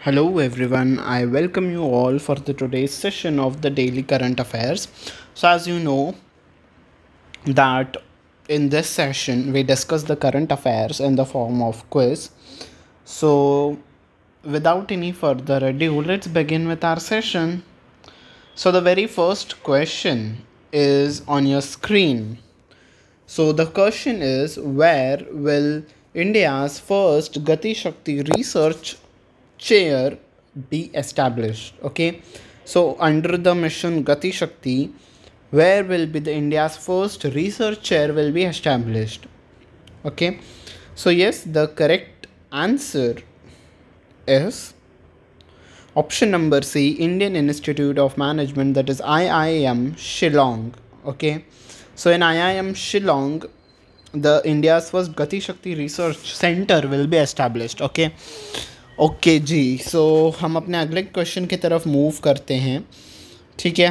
Hello everyone, I welcome you all for the today's session of the daily current affairs. So as you know that in this session we discuss the current affairs in the form of quiz. So without any further ado, let's begin with our session. So the very first question is on your screen. So the question is, where will India's first Gati Shakti research chair be established? Okay, so under the mission Gati Shakti, where will be the India's first research chair will be established? Okay, so yes, the correct answer is option number C, Indian Institute of Management, that is IIM Shillong. Okay, so in IIM Shillong, the India's first Gati Shakti Research Center will be established. Okay ji, so हम अपने अगले question की तरफ move करते हैं. ठीक है.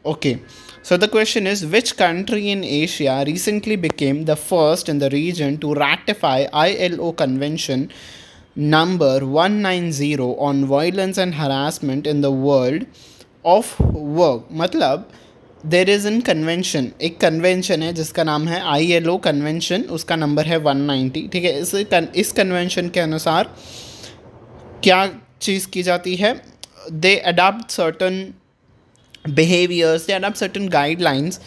Okay, so the question is, which country in Asia recently became the first in the region to ratify ILO Convention number 190 on violence and harassment in the world of work? मतलब there is in convention, एक convention है जिसका नाम है ILO convention, उसका number है 190. ठीक है. इस कन्वेंशन के अनुसार क्या चीज़ की जाती है? दे अडॉप्ट सर्टन बिहेवियर्स, दे अडॉप्ट सर्टन गाइडलाइंस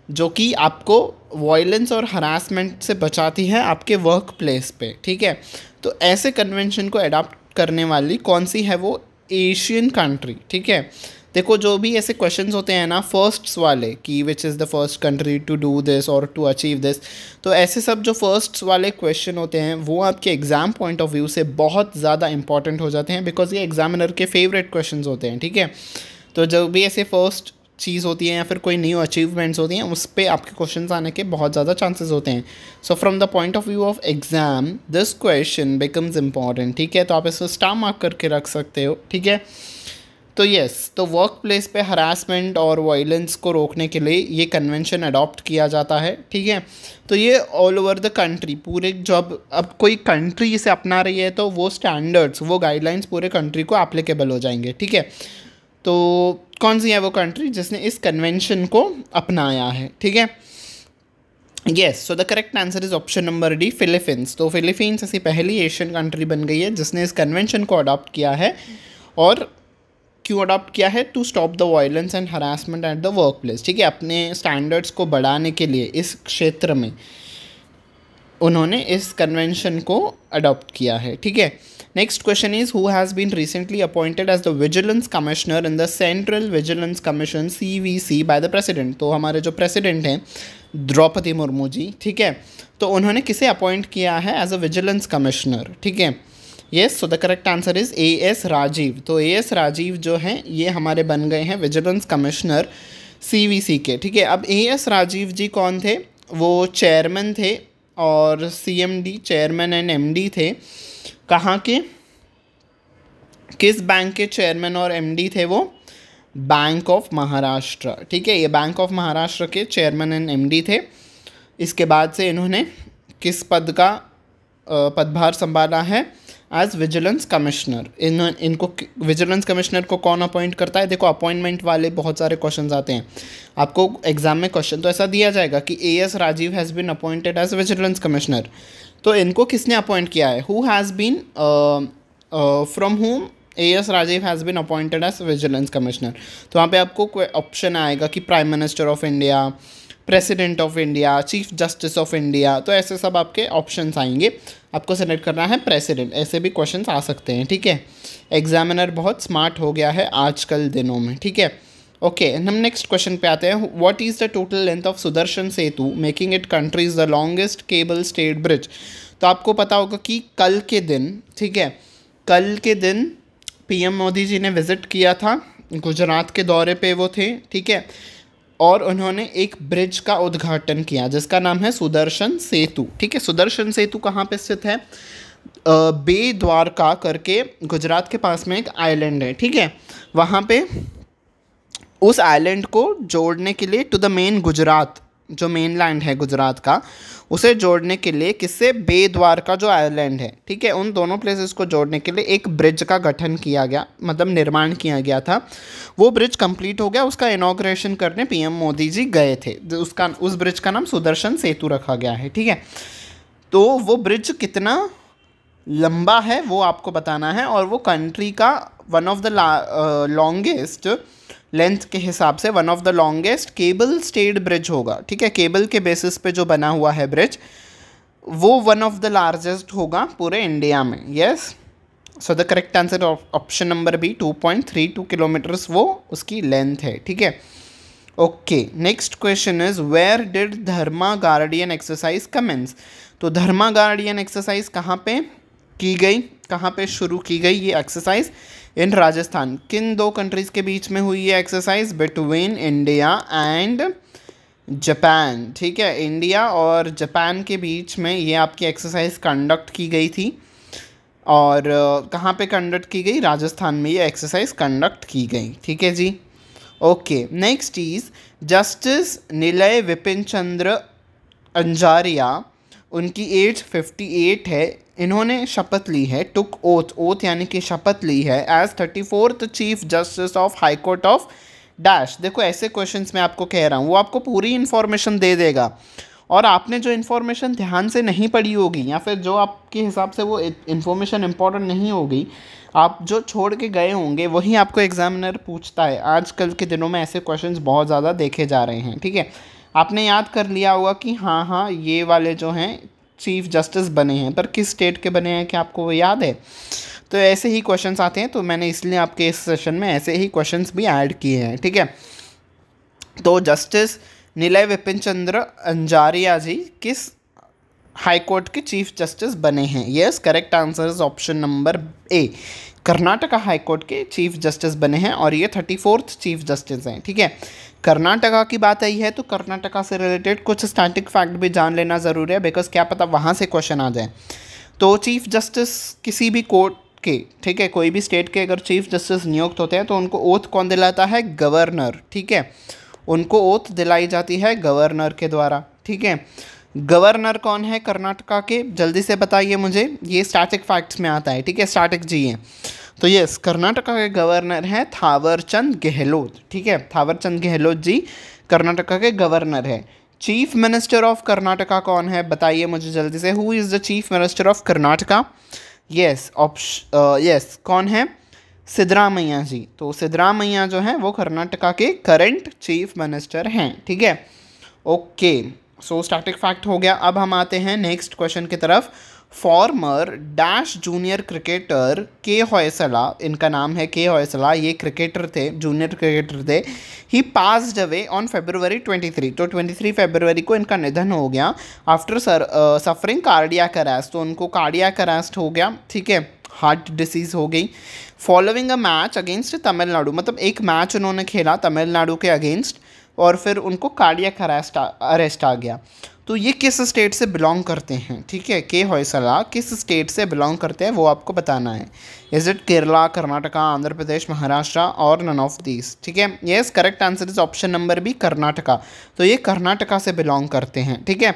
जो कि आपको वायलेंस और हरासमेंट से बचाती है आपके वर्क प्लेस पे. ठीक है. तो ऐसे कन्वेंशन को अडॉप्ट करने वाली कौन सी है? वो एशियन कंट्री. ठीक है. देखो, जो भी ऐसे क्वेश्चंस होते हैं ना फर्स्ट्स वाले, कि which is the first country to do this और टू अचीव दिस, तो ऐसे सब जो फर्स्ट्स वाले क्वेश्चन होते हैं वो आपके एग्ज़ाम पॉइंट ऑफ व्यू से बहुत ज़्यादा इंपॉर्टेंट हो जाते हैं, बिकॉज ये एग्जामिनर के फेवरेट क्वेश्चंस होते हैं. ठीक है. तो जो भी ऐसे फर्स्ट चीज़ होती है या फिर कोई न्यू अचीवमेंट्स होती हैं उस पर आपके क्वेश्चंस आने के बहुत ज़्यादा चांसेस होते हैं. So from the point of view of exam this question becomes important. ठीक है. तो आप इसको स्टार मार्क करके रख सकते हो. ठीक है. तो यस, तो वर्क प्लेस पे हरासमेंट और वायलेंस को रोकने के लिए ये कन्वेंशन अडॉप्ट किया जाता है. ठीक है. तो ये ऑल ओवर द कंट्री, पूरे जब अब कोई कंट्री इसे अपना रही है तो वो स्टैंडर्ड्स, वो गाइडलाइंस पूरे कंट्री को एप्लीकेबल हो जाएंगे. ठीक है. तो कौन सी है वो कंट्री जिसने इस कन्वेंशन को अपनाया है? ठीक है. Yes, so the correct answer is option number D, Philippines. तो फिलीपींस ऐसी पहली एशियन कंट्री बन गई है जिसने इस कन्वेंशन को अडॉप्ट किया है. और क्यों अडॉप्ट किया है? To stop the violence and harassment at the work place. ठीक है. अपने स्टैंडर्ड्स को बढ़ाने के लिए इस क्षेत्र में उन्होंने इस कन्वेंशन को अडॉप्ट किया है. ठीक है. Next question is, who has been recently appointed as the vigilance commissioner in the central vigilance commission CVC by the president. तो हमारे जो प्रेसिडेंट हैं द्रौपदी मुर्मू जी. ठीक है. तो उन्होंने किसे अपॉइंट किया है एज अ विजिलेंस कमिश्नर? ठीक है. Yes, so the correct answer is AS Rajeev. तो AS राजीव जो हैं ये हमारे बन गए हैं विजिलेंस कमिश्नर CVC के. ठीक है. अब AS राजीव जी कौन थे? वो चेयरमैन थे और CMD, चेयरमैन एंड MD थे. कहाँ के, किस बैंक के चेयरमैन और MD थे वो? Bank of Maharashtra. ठीक है. ये बैंक ऑफ महाराष्ट्र के चेयरमैन एंड MD थे. इसके बाद से इन्होंने किस पद का पदभार संभाला है? As vigilance commissioner. इनको विजिलेंस कमिश्नर को कौन अपॉइंट करता है? देखो, अपॉइंटमेंट वाले बहुत सारे क्वेश्चंस आते हैं आपको एग्जाम में. क्वेश्चन तो ऐसा दिया जाएगा कि AS Rajeev has been appointed as vigilance commissioner. तो इनको किसने अपॉइंट किया है? Who has been, from whom AS Rajeev has been appointed as vigilance commissioner. तो वहाँ पे आपको ऑप्शन आएगा कि prime minister of India, president of India, chief justice of India. तो ऐसे सब आपके ऑप्शंस आएंगे. आपको सेलेक्ट करना है प्रेसिडेंट. ऐसे भी क्वेश्चंस आ सकते हैं. ठीक है. एग्जामिनर बहुत स्मार्ट हो गया है आजकल दिनों में. ठीक है. ओके, हम नेक्स्ट क्वेश्चन पे आते हैं. What is the total length of Sudarshan Setu making it countries the longest cable stayed bridge? तो आपको पता होगा कि कल के दिन, ठीक है, कल के दिन PM मोदी जी ने विज़िट किया था, गुजरात के दौरे पे वो थे. ठीक है. और उन्होंने एक ब्रिज का उद्घाटन किया जिसका नाम है सुदर्शन सेतु. ठीक है. सुदर्शन सेतु कहाँ पे स्थित है? बे द्वारका करके गुजरात के पास में एक आइलैंड है. ठीक है. वहाँ पे उस आइलैंड को जोड़ने के लिए टू द मेन गुजरात जो मेनलैंड है गुजरात का, उसे जोड़ने के लिए किससे, बेद्वारका जो आइलैंड है, ठीक है, उन दोनों प्लेसेस को जोड़ने के लिए एक ब्रिज का गठन किया गया, मतलब निर्माण किया गया था। वो ब्रिज कंप्लीट हो गया, उसका इनॉग्रेशन करने पीएम मोदी जी गए थे। उस ब्रिज का नाम सुदर्शन सेतु रखा गया है, ठीक है। तो वो ब्रिज कितना लंबा है वो आपको बताना है, और वो कंट्री का one of the longest length के हिसाब से one of the longest cable stayed bridge होगा, ठीक है। केबल के बेसिस पे जो बना हुआ है ब्रिज, वो वन ऑफ द लार्जेस्ट होगा पूरे इंडिया में। Yes, so the correct answer option number B, 2.32 kilometres वो उसकी लेंथ है, ठीक है। Okay, next question is where did Dharma Guardian exercise commence. तो धर्मा गार्डियन एक्सरसाइज कहाँ पे की गई, कहाँ पे शुरू की गई ये एक्सरसाइज, इन राजस्थान। किन दो कंट्रीज़ के बीच में हुई ये exercise, between India and Japan, ठीक है। इंडिया और जापान के बीच में ये आपकी एक्सरसाइज कंडक्ट की गई थी, और कहाँ पे कंडक्ट की गई, राजस्थान में ये एक्सरसाइज कंडक्ट की गई, ठीक है ji. Okay, next is justice निलय विपिन चंद्र अंजारिया, उनकी एज 58 है। इन्होंने शपथ ली है, टुक ओथ यानी कि शपथ ली है as 34th chief justice of high court of dash. देखो ऐसे क्वेश्चंस मैं आपको कह रहा हूँ, वो आपको पूरी इन्फॉर्मेशन दे देगा, और आपने जो इन्फॉर्मेशन ध्यान से नहीं पढ़ी होगी, या फिर जो आपके हिसाब से वो इन्फॉर्मेशन इंपॉर्टेंट नहीं होगी, आप जो छोड़ के गए होंगे, वही आपको एग्जामिनर पूछता है। आजकल के दिनों में ऐसे क्वेश्चंस बहुत ज़्यादा देखे जा रहे हैं, ठीक है। आपने याद कर लिया होगा कि हाँ ये वाले जो हैं चीफ जस्टिस बने हैं, पर किस स्टेट के बने हैं, क्या आपको वो याद है। तो ऐसे ही क्वेश्चंस आते हैं, तो मैंने इसलिए आपके इस सेशन में ऐसे ही क्वेश्चंस भी ऐड किए हैं, ठीक है। तो जस्टिस निलय विपिन चंद्र अंजारिया जी किस हाई कोर्ट के चीफ जस्टिस बने हैं। Yes, correct answer is option number A, Karnataka high court के चीफ जस्टिस बने हैं, और ये 34th चीफ जस्टिस हैं, ठीक है। कर्नाटका की बात आई है तो कर्नाटका से रिलेटेड कुछ स्टैटिक फैक्ट भी जान लेना ज़रूरी है, बिकॉज क्या पता वहाँ से क्वेश्चन आ जाए। तो चीफ जस्टिस किसी भी कोर्ट के, ठीक है, कोई भी स्टेट के अगर चीफ जस्टिस नियुक्त होते हैं तो उनको ओथ कौन दिलाता है, गवर्नर, ठीक है। उनको ओथ दिलाई जाती है गवर्नर के द्वारा, ठीक है। गवर्नर कौन है कर्नाटका के, जल्दी से बताइए मुझे, ये स्टैटिक फैक्ट्स में आता है, ठीक है, स्टैटिक जी है। तो यस, कर्नाटका के गवर्नर हैं थावरचंद गहलोत, ठीक है। थावरचंद गहलोत जी कर्नाटका के गवर्नर है। चीफ मिनिस्टर ऑफ कर्नाटका कौन है, बताइए मुझे जल्दी से, who is the chief minister of Karnataka. Yes, yes, कौन है, सिद्धरामैया जी। तो सिद्धरामैया जो हैं वो कर्नाटका के करंट चीफ मिनिस्टर हैं, ठीक है। ओके, सो स्टैटिक फैक्ट हो गया। अब हम आते हैं नेक्स्ट क्वेश्चन की तरफ। फॉर्मर डैश जूनियर क्रिकेटर के होयसला, इनका नाम है के होयसला, ये क्रिकेटर थे, जूनियर क्रिकेटर थे। ही पास्ड अवे ऑन February 23, तो 23 फरवरी को इनका निधन हो गया आफ्टर सफरिंग कार्डियक अरेस्ट। तो उनको कार्डियक अरेस्ट हो गया, ठीक है, हार्ट डिसीज़ हो गई। Following a match against Tamil Nadu, मतलब एक मैच उन्होंने खेला तमिलनाडु के अगेंस्ट, और फिर उनको कार्डियक अरेस्ट आ गया। तो ये किस स्टेट से बिलोंग करते हैं, ठीक है, के होयसला किस स्टेट से बिलोंग करते हैं वो आपको बताना है। इज इट केरला, कर्नाटका, आंध्र प्रदेश, महाराष्ट्र, और नन ऑफ दीज, ठीक है। Yes, correct answer is option number B, Karnataka. तो ये कर्नाटका से बिलोंग करते हैं, ठीक है।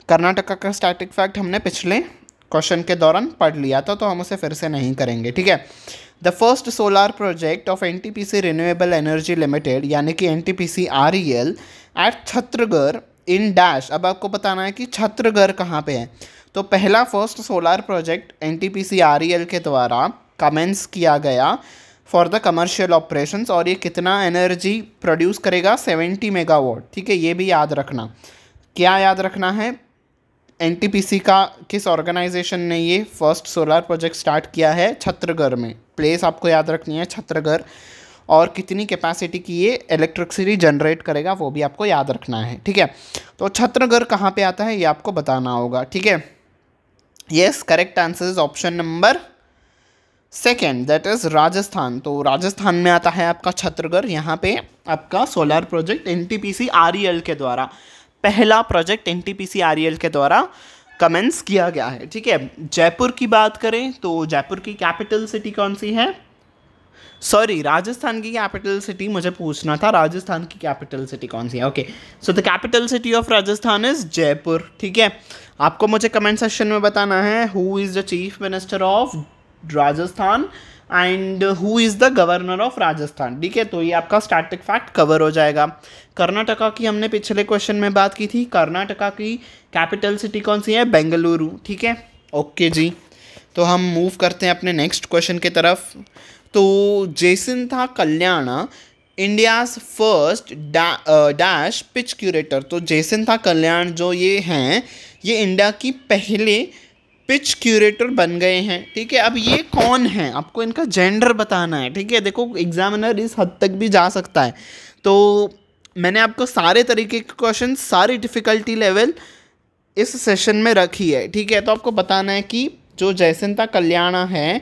कर्नाटका का स्टैटिक फैक्ट हमने पिछले क्वेश्चन के दौरान पढ़ लिया था, तो हम उसे फिर से नहीं करेंगे, ठीक है। The first solar project of NTPC renewable energy limited, यानी कि NTPC REL at Chhattisgarh in dash. अब आपको बताना है कि छत्तीसगढ़ कहाँ पे है। तो पहला first solar project NTPC REL के द्वारा कमेंस किया गया फॉर द कमर्शियल ऑपरेशंस, और ये कितना एनर्जी प्रोड्यूस करेगा, 70 मेगावाट, ठीक है। ये भी याद रखना, क्या याद रखना है, NTPC का किस ऑर्गेनाइजेशन ने ये फर्स्ट सोलार प्रोजेक्ट स्टार्ट किया है, छत्तीसगढ़ में। प्लेस आपको याद रखनी है छत्तीसगढ़, और कितनी कैपेसिटी की ये इलेक्ट्रिसिटी जनरेट करेगा वो भी आपको याद रखना है, ठीक है। तो छत्तीसगढ़ कहाँ पे आता है ये आपको बताना होगा, ठीक है। Yes, correct answer is option number second, that is Rajasthan. तो राजस्थान में आता है आपका छत्तीसगढ़। यहाँ पे आपका सोलार प्रोजेक्ट NTPC REL के द्वारा, पहला प्रोजेक्ट NTPC REL के द्वारा कमेंस किया गया है, ठीक है। जयपुर की बात करें तो जयपुर की कैपिटल सिटी कौन सी है, सॉरी, राजस्थान की कैपिटल सिटी मुझे पूछना था, राजस्थान की कैपिटल सिटी कौन सी है। Okay, so the capital city of Rajasthan is Jaipur. ठीक है, आपको मुझे कमेंट सेक्शन में बताना है who is the chief minister of Rajasthan and who is the governor of Rajasthan. ठीक है, तो ये आपका स्टैटिक फैक्ट कवर हो जाएगा। कर्नाटका की हमने पिछले क्वेश्चन में बात की थी, कर्नाटका की कैपिटल सिटी कौन सी है, बेंगलुरु। ठीक है, ओके जी, तो हम मूव करते हैं अपने नेक्स्ट क्वेश्चन की तरफ। तो Jacintha Kalyan India's first dash pitch curator. तो जयसिंथा कल्याण जो ये हैं, ये इंडिया की पहले पिच क्यूरेटर बन गए हैं। ठीक है, अब ये कौन है, आपको इनका जेंडर बताना है। ठीक है, देखो एग्जामिनर इस हद तक भी जा सकता है, तो मैंने आपको सारे तरीके के क्वेश्चन, सारी डिफ़िकल्टी लेवल इस सेशन में रखी है। ठीक है, तो आपको बताना है कि जो जयसिंथा कल्याणा है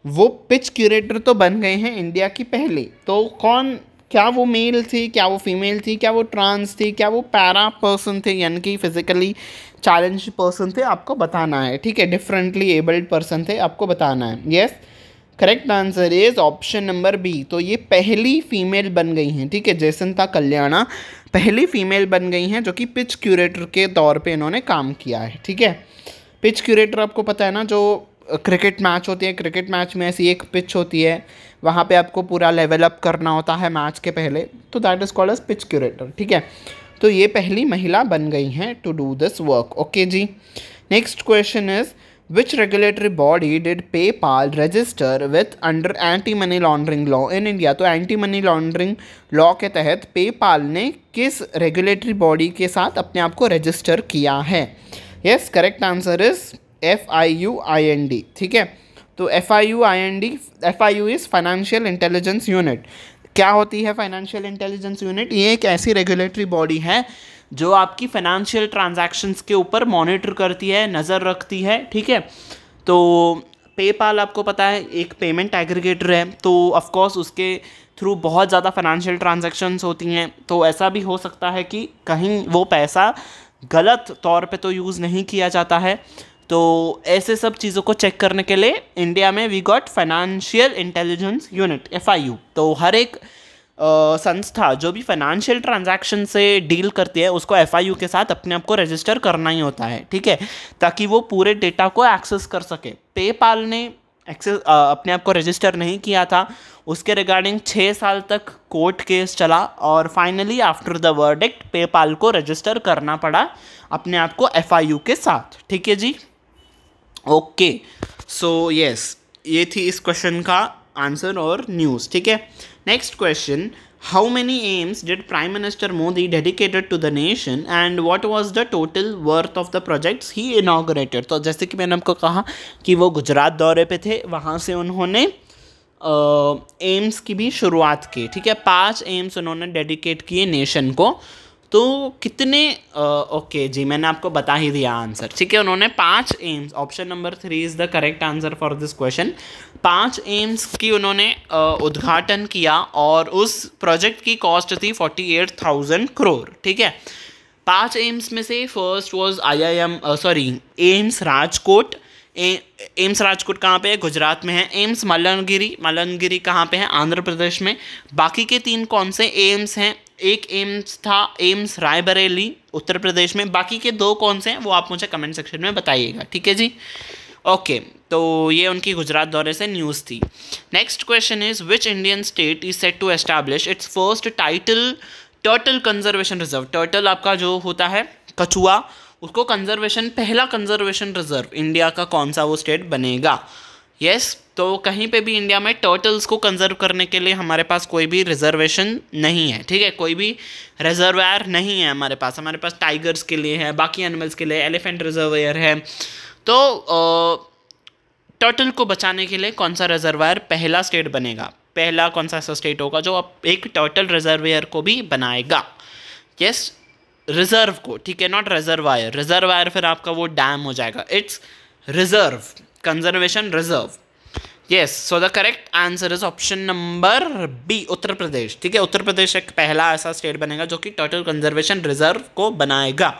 वो पिच क्यूरेटर तो बन गए हैं इंडिया की पहले, तो कौन, क्या वो मेल थी, क्या वो फीमेल थी, क्या वो ट्रांस थी, क्या वो पैरा पर्सन थे यानी कि फिजिकली चैलेंज पर्सन थे, आपको बताना है। ठीक है, डिफरेंटली एबल्ड पर्सन थे, आपको बताना है। Yes, correct answer is option number B. तो ये पहली फीमेल बन गई हैं। ठीक है, जयसिंथा कल्याणा पहली फीमेल बन गई हैं जो कि पिच क्यूरेटर के तौर पे इन्होंने काम किया है। ठीक है, पिच क्यूरेटर आपको पता है ना, जो क्रिकेट मैच होती है, क्रिकेट मैच में ऐसी एक पिच होती है, वहाँ पे आपको पूरा लेवल अप करना होता है मैच के पहले, तो that is called as pitch curator. ठीक है, तो ये पहली महिला बन गई हैं to do this work. Okay ji, next question is which regulatory body did PayPal register with under anti money laundering law in India. तो एंटी मनी लॉन्ड्रिंग लॉ के तहत पेपाल ने किस रेगुलेटरी बॉडी के साथ अपने आप को रजिस्टर किया है। Yes, correct answer is FIUIND। ठीक है, तो FIU is financial intelligence unit. क्या होती है फाइनेंशियल इंटेलिजेंस यूनिट? ये एक ऐसी रेगुलेटरी बॉडी है जो आपकी फाइनेंशियल ट्रांजैक्शंस के ऊपर मॉनिटर करती है, नज़र रखती है। ठीक है, तो पेपाल आपको पता है एक पेमेंट एग्रीगेटर है, तो ऑफकोर्स उसके थ्रू बहुत ज़्यादा फाइनेंशियल ट्रांजैक्शंस होती हैं, तो ऐसा भी हो सकता है कि कहीं वो पैसा गलत तौर पे तो यूज़ नहीं किया जाता है। तो ऐसे सब चीज़ों को चेक करने के लिए इंडिया में we got financial intelligence unit FIU। तो हर एक संस्था जो भी फाइनेंशियल ट्रांजैक्शन से डील करती है उसको FIU के साथ अपने आप को रजिस्टर करना ही होता है। ठीक है, ताकि वो पूरे डेटा को एक्सेस कर सके। पेपाल ने अपने आप को रजिस्टर नहीं किया था, उसके रिगार्डिंग 6 साल तक कोर्ट केस चला और finally after the verdict PayPal को रजिस्टर करना पड़ा अपने आप को FIU के साथ। ठीक है जी, ओके, सो यस, ये थी इस क्वेश्चन का आंसर और न्यूज़। ठीक है, next question, how many AIIMS did prime minister Modi dedicated to the nation and what was the total worth of the projects he inaugurated. तो जैसे कि मैंने आपको कहा कि वो गुजरात दौरे पे थे, वहाँ से उन्होंने एम्स की भी शुरुआत की। ठीक है, 5 एम्स उन्होंने डेडिकेट किए नेशन को। तो कितने ओके जी, मैंने आपको बता ही दिया आंसर। ठीक है, उन्होंने 5 AIIMS, option number 3 is the correct answer for this question. 5 AIIMS की उन्होंने उद्घाटन किया और उस प्रोजेक्ट की कॉस्ट थी 48,000 करोड़। ठीक है, 5 एम्स में से first was AIIMS Rajkot. AIIMS Rajkot कहाँ पे है? गुजरात में है। एम्स मलनगिरी कहाँ पे है? आंध्र प्रदेश में। बाकी के 3 कौन से एम्स हैं? एक एम्स था एम्स रायबरेली उत्तर प्रदेश में। बाकी के 2 कौन से हैं वो आप मुझे कमेंट सेक्शन में बताइएगा। ठीक है जी, ओके, तो ये उनकी गुजरात दौरे से न्यूज़ थी। Next question is which Indian state is set to establish its first turtle conservation reserve. Turtle आपका जो होता है कछुआ, उसको पहला कंजर्वेशन रिजर्व इंडिया का कौन सा वो स्टेट बनेगा? यस, तो कहीं पे भी इंडिया में टर्टल्स को कंजर्व करने के लिए हमारे पास कोई भी रिजर्वेशन नहीं है। ठीक है, कोई भी रिजर्वायर नहीं है हमारे पास टाइगर्स के लिए है, बाकी एनिमल्स के लिए एलिफेंट रिजर्वायर है। तो टर्टल को बचाने के लिए कौन सा रिजर्वायर पहला स्टेट बनेगा? पहला कौन सा ऐसा स्टेट होगा जो अब एक टर्टल रिजर्वायर को भी बनाएगा? यस, रिजर्व को। ठीक है, नॉट रिजर्वायर फिर आपका वो डैम हो जाएगा। It's reserve, conservation reserve. Yes, so the correct answer is option number B, Uttar Pradesh. ठीक है, उत्तर प्रदेश एक पहला ऐसा स्टेट बनेगा जो कि टर्टल कंजर्वेशन रिजर्व को बनाएगा।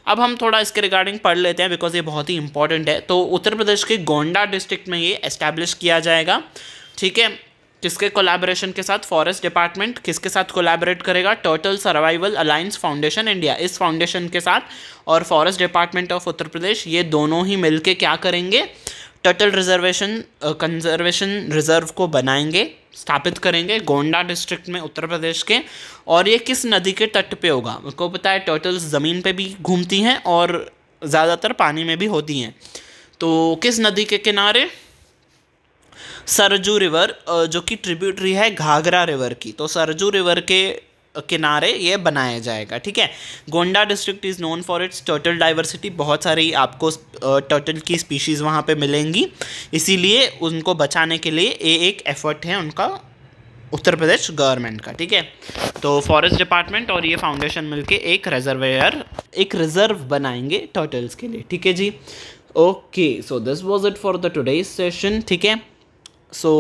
अब हम थोड़ा इसके रिगार्डिंग पढ़ लेते हैं बिकॉज ये बहुत ही इंपॉर्टेंट है। तो उत्तर प्रदेश के गोंडा डिस्ट्रिक्ट में ये एस्टैब्लिश किया जाएगा। ठीक है, किसके कोलैबोरेशन के साथ? फॉरेस्ट डिपार्टमेंट किसके साथ कोलैबोरेट करेगा? Turtle survival alliance foundation India, इस फाउंडेशन के साथ और forest department of Uttar Pradesh, ये दोनों ही मिलके क्या करेंगे? टर्टल रिजर्वेशन कंजर्वेशन रिजर्व को बनाएंगे, स्थापित करेंगे गोंडा डिस्ट्रिक्ट में उत्तर प्रदेश के। और ये किस नदी के तट पे होगा? आपको पता है टर्टल्स ज़मीन पे भी घूमती हैं और ज़्यादातर पानी में भी होती हैं, तो किस नदी के किनारे? सरजू रिवर, जो कि ट्रिब्यूटरी है घाघरा रिवर की, तो सरजू रिवर के किनारे ये बनाया जाएगा। ठीक है। Gonda district is known for its turtle diversity, बहुत सारी आपको टर्टल की स्पीशीज़ वहाँ पे मिलेंगी, इसीलिए उनको बचाने के लिए ये एक एफर्ट है उनका, उत्तर प्रदेश गवर्नमेंट का। ठीक है। तो फॉरेस्ट डिपार्टमेंट और ये फाउंडेशन मिलके एक रिजर्व बनाएंगे टर्टल्स के लिए। ठीक है ji. Okay, so this was it for the today's session. ठीक है। सो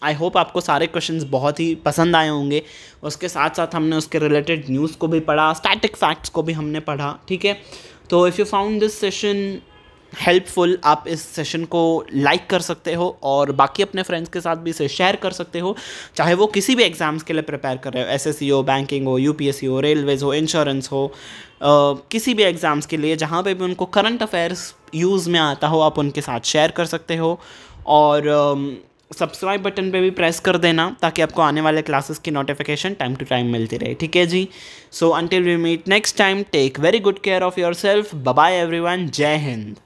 आई होप आपको सारे क्वेश्चंस बहुत ही पसंद आए होंगे। उसके साथ साथ हमने उसके रिलेटेड न्यूज़ को भी पढ़ा, स्टैटिक फैक्ट्स को भी हमने पढ़ा। ठीक है। तो if you found this session helpful, आप इस सेशन को लाइक कर सकते हो और बाकी अपने फ्रेंड्स के साथ भी इसे शेयर कर सकते हो, चाहे वो किसी भी एग्ज़ाम्स के लिए प्रिपेयर कर रहे हो, एसएससी हो, बैंकिंग हो, यूपीएससी हो, रेलवेज़ हो, इंश्योरेंस हो, किसी भी एग्ज़ाम्स के लिए जहाँ पे भी उनको करंट अफेयर्स यूज़ में आता हो, आप उनके साथ शेयर कर सकते हो। और सब्सक्राइब बटन पे भी प्रेस कर देना ताकि आपको आने वाले क्लासेस की नोटिफिकेशन टाइम टू टाइम मिलती रहे। ठीक है ji. So until we meet next time, take very good care of yourself. Bye bye everyone. जय हिंद।